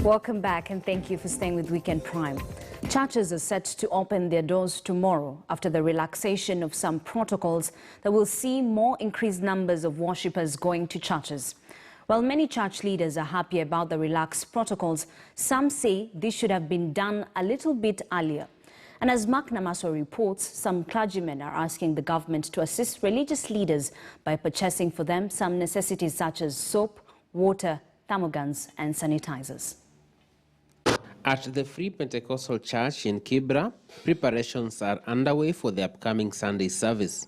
Welcome back and thank you for staying with Weekend Prime. Churches are set to open their doors tomorrow after the relaxation of some protocols that will see more increased numbers of worshippers going to churches. While many church leaders are happy about the relaxed protocols, some say this should have been done a little bit earlier. And as Mark Namaswa reports, some clergymen are asking the government to assist religious leaders by purchasing for them some necessities such as soap, water, thermogans and sanitizers. At the Free Pentecostal Church in Kibra, preparations are underway for the upcoming Sunday service.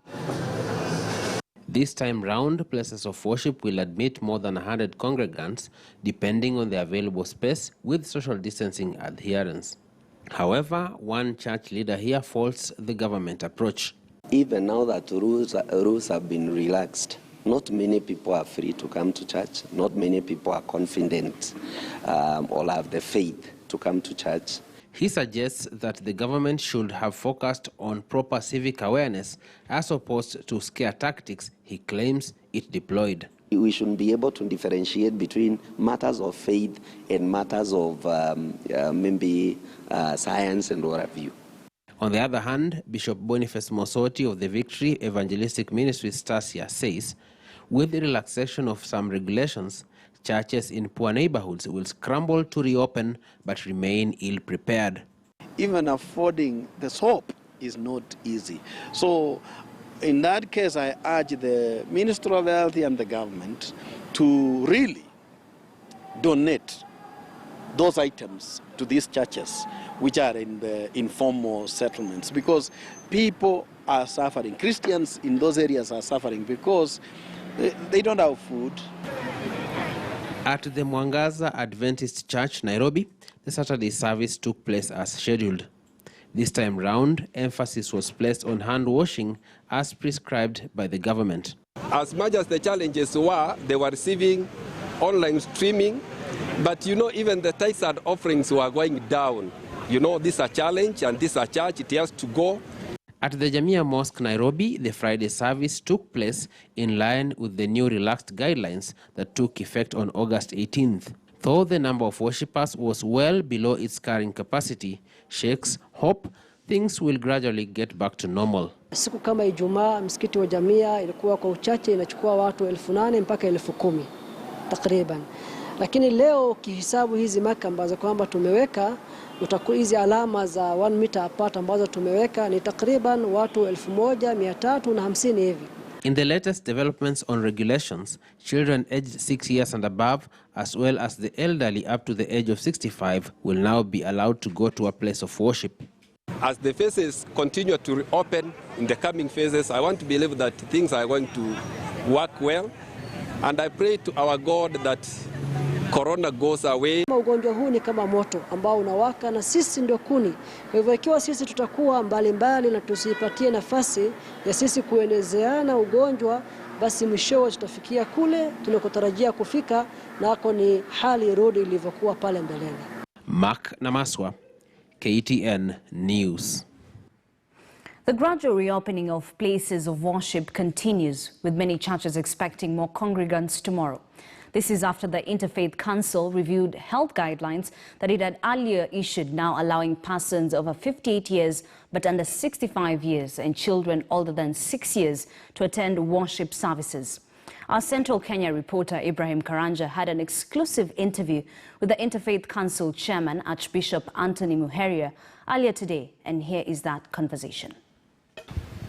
This time round, places of worship will admit more than 100 congregants, depending on the available space, with social distancing adherence. However, one church leader here faults the government approach. Even now that rules have been relaxed, not many people are free to come to church. Not many people are confident or have the faith to come to church. He suggests that the government should have focused on proper civic awareness as opposed to scare tactics he claims it deployed. We should be able to differentiate between matters of faith and matters of science and what have you. On the other hand, Bishop Boniface Mosoti of the Victory Evangelistic Ministry Stasia says, with the relaxation of some regulations, churches in poor neighborhoods will scramble to reopen but remain ill-prepared. Even affording the soap is not easy. So in that case, I urge the Ministry of Health and the government to really donate those items to these churches which are in the informal settlements, because people are suffering. Christians in those areas are suffering because they don't have food. At the Mwangaza Adventist Church, Nairobi, the Saturday service took place as scheduled. This time round, emphasis was placed on hand washing as prescribed by the government. As much as the challenges were, they were receiving online streaming, but even the tithes and offerings were going down. This is a challenge and this is a church, it has to go. At the Jamia Mosque, Nairobi, the Friday service took place in line with the new relaxed guidelines that took effect on August 18th. Though the number of worshippers was well below its carrying capacity, sheikhs hope things will gradually get back to normal. Siku kama Ijumaa, msikiti wa Jamia ilikuwa kwa uchache inachukua watu 8,000 mpaka 10,000 takriban. Lakini leo kihisabu hizi maka ambazo kwamba tumeweka, utakuwa hizi alama za 1 meter apart ambazo tumeweka ni takriban watu 1,350 hivi. In the latest developments on regulations, children aged 6 years and above, as well as the elderly up to the age of 65, will now be allowed to go to a place of worship. As the phases continue to reopen in the coming phases, I want to believe that things are going to work well. And I pray to our God that Corona goes away. Ugonjwa huu ni kama moto ambao unawaka na sisi ndio kuni. Kwa hivyo ikiwa sisi tutakuwa mbali na tusipatie nafasi ya sisi kuenezeana ugonjwa, basi mwishowe tutafikia kule tunakotarajia kufika, na hako ni hali rudi ilivyokuwa pale mbeleni. Mark Namaswa, KTN News. The gradual reopening of places of worship continues, with many churches expecting more congregants tomorrow. This is after the Interfaith Council reviewed health guidelines that it had earlier issued, now allowing persons over 58 years but under 65 years and children older than 6 years to attend worship services. Our Central Kenya reporter Ibrahim Karanja had an exclusive interview with the Interfaith Council chairman, Archbishop Anthony Muheria, earlier today, and here is that conversation.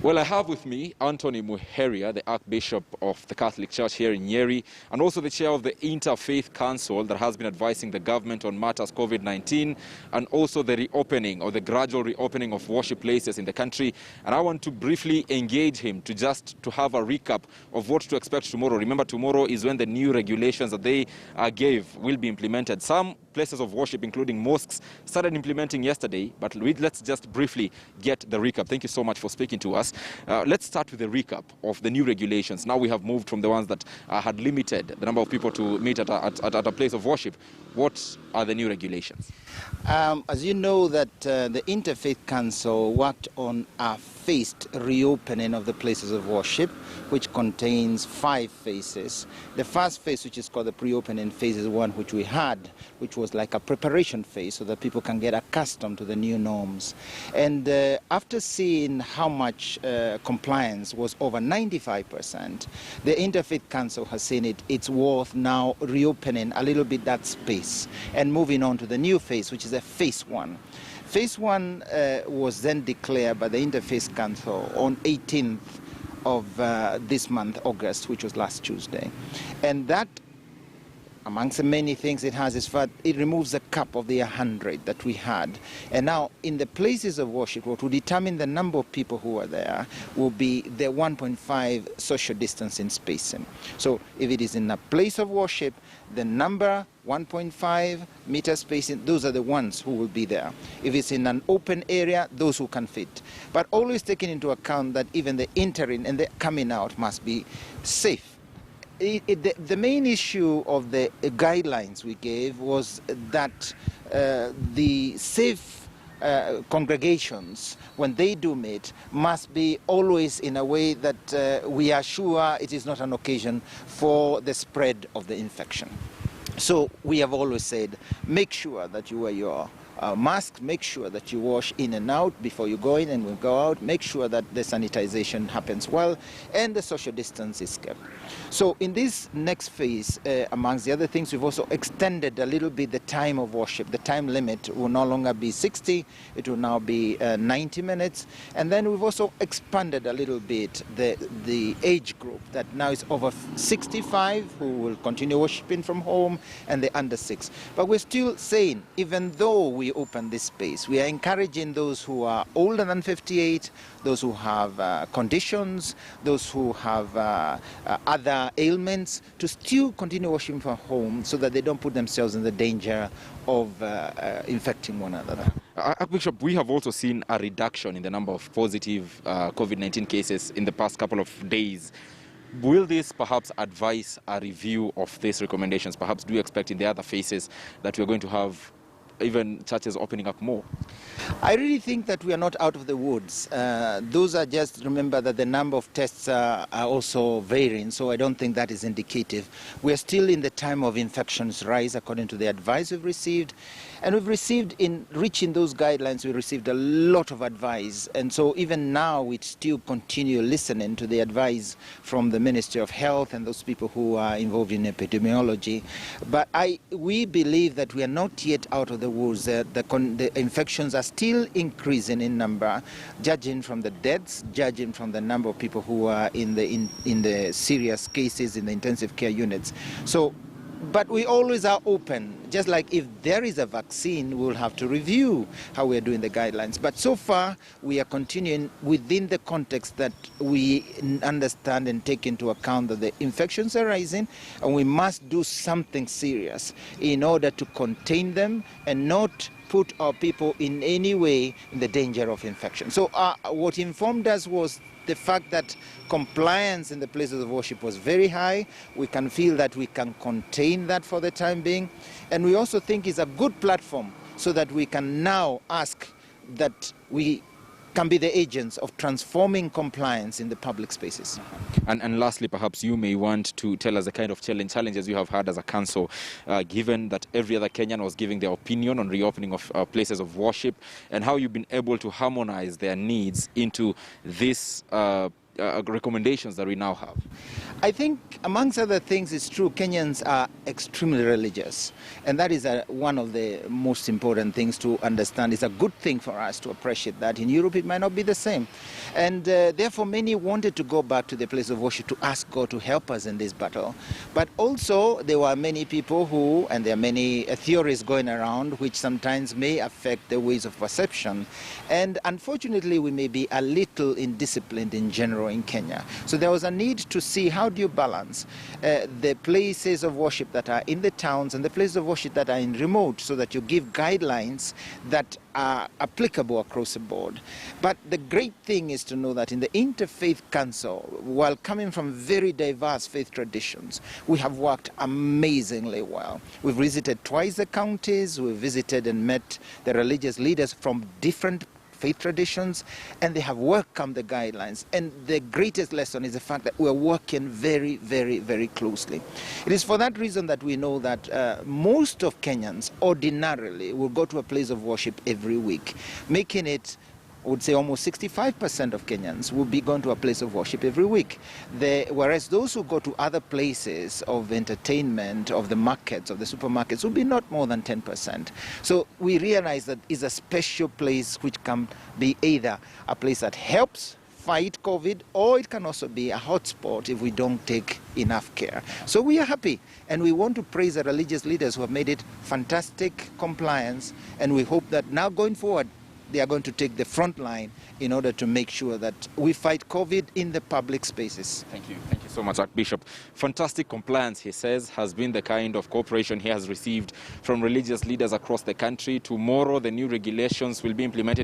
Well, I have with me Anthony Muheria, the Archbishop of the Catholic Church here in Nyeri, and also the chair of the Interfaith Council that has been advising the government on matters COVID-19 and also the reopening or the gradual reopening of worship places in the country. And I want to briefly engage him to have a recap of what to expect tomorrow. Remember, tomorrow is when the new regulations that they gave will be implemented. Some places of worship, including mosques, started implementing yesterday, but let's just briefly get the recap. Thank you so much for speaking to us. Let's start with the recap of the new regulations. Now we have moved from the ones that had limited the number of people to meet at a place of worship. What are the new regulations? As you know, that the Interfaith Council worked on a phased reopening of the places of worship, which contains 5 phases. The first phase, which is called the pre-opening phase, is one which we had, which was like a preparation phase so that people can get accustomed to the new norms. And after seeing how much compliance was over 95%, the Interfaith Council has seen it's worth now reopening a little bit that space and moving on to the new phase, which is a phase 1. Phase 1 was then declared by the Interfaith Council on 18th of this month, August, which was last Tuesday. And that, amongst the many things it has, is that it removes the cap of the 100 that we had. And now, in the places of worship, what will determine the number of people who are there will be the 1.5 social distancing spacing. So if it is in a place of worship, the number 1.5 meter spacing, those are the ones who will be there. If it's in an open area, those who can fit. But always taking into account that even the entering and the coming out must be safe. The main issue of the guidelines we gave was that the safe congregations, when they do meet, must be always in a way that we are sure it is not an occasion for the spread of the infection. So we have always said, make sure that you wear your mask, make sure that you wash in and out before you go in and when you go out, make sure that the sanitization happens well and the social distance is kept. So in this next phase, amongst the other things, we've also extended a little bit the time of worship. The time limit will no longer be 60, it will now be 90 minutes. And then we've also expanded a little bit the age group that now is over 65 who will continue worshiping from home and the under 6. But we're still saying, even though we open this space, we are encouraging those who are older than 58, those who have conditions, those who have other ailments, to still continue worshiping from home so that they don't put themselves in the danger of infecting one another. Archbishop, we have also seen a reduction in the number of positive COVID-19 cases in the past couple of days. Will this perhaps advise a review of these recommendations? Perhaps do you expect in the other phases that we're going to have even churches opening up more? I really think that we are not out of the woods. Those are just, remember that the number of tests are also varying, so I don't think that is indicative. We are still in the time of infections rise according to the advice we've received. And we've received, in reaching those guidelines, we received a lot of advice. And so even now, we still continue listening to the advice from the Ministry of Health and those people who are involved in epidemiology. But we believe that we are not yet out of the woods. The infections are still increasing in number, judging from the deaths, judging from the number of people who are in the serious cases in the intensive care units. So, but we always are open. Just like if there is a vaccine, we'll have to review how we are doing the guidelines. But so far, we are continuing within the context that we understand and take into account that the infections are rising, and we must do something serious in order to contain them and not put our people in any way in the danger of infection. So what informed us was the fact that compliance in the places of worship was very high. We can feel that we can contain that for the time being. And we also think it's a good platform so that we can now ask that we can be the agents of transforming compliance in the public spaces. And lastly, perhaps you may want to tell us the kind of challenges you have had as a council, given that every other Kenyan was giving their opinion on reopening of places of worship, and how you've been able to harmonize their needs into this recommendations that we now have. I think, amongst other things, it's true, Kenyans are extremely religious. And that is one of the most important things to understand. It's a good thing for us to appreciate that. In Europe, it might not be the same. And therefore, many wanted to go back to the place of worship to ask God to help us in this battle. But also, there were many people who, and there are many theories going around, which sometimes may affect the ways of perception. And unfortunately, we may be a little indisciplined in general in Kenya. So there was a need to see how how do you balance the places of worship that are in the towns and the places of worship that are in remote, so that you give guidelines that are applicable across the board. But the great thing is to know that in the Interfaith Council, while coming from very diverse faith traditions, we have worked amazingly well. We've visited twice the counties, we've visited and met the religious leaders from different faith traditions, and they have welcomed the guidelines. And the greatest lesson is the fact that we're working very, very, very closely. It is for that reason that we know that most of Kenyans ordinarily will go to a place of worship every week, making it, I would say, almost 65% of Kenyans will be going to a place of worship every week. Whereas those who go to other places of entertainment, of the markets, of the supermarkets, will be not more than 10%. So we realize that it's a special place which can be either a place that helps fight COVID, or it can also be a hotspot if we don't take enough care. So we are happy, and we want to praise the religious leaders who have made it fantastic compliance, and we hope that now going forward, they are going to take the front line in order to make sure that we fight COVID in the public spaces. Thank you. Thank you so much, Archbishop. Fantastic compliance, he says, has been the kind of cooperation he has received from religious leaders across the country. Tomorrow, the new regulations will be implemented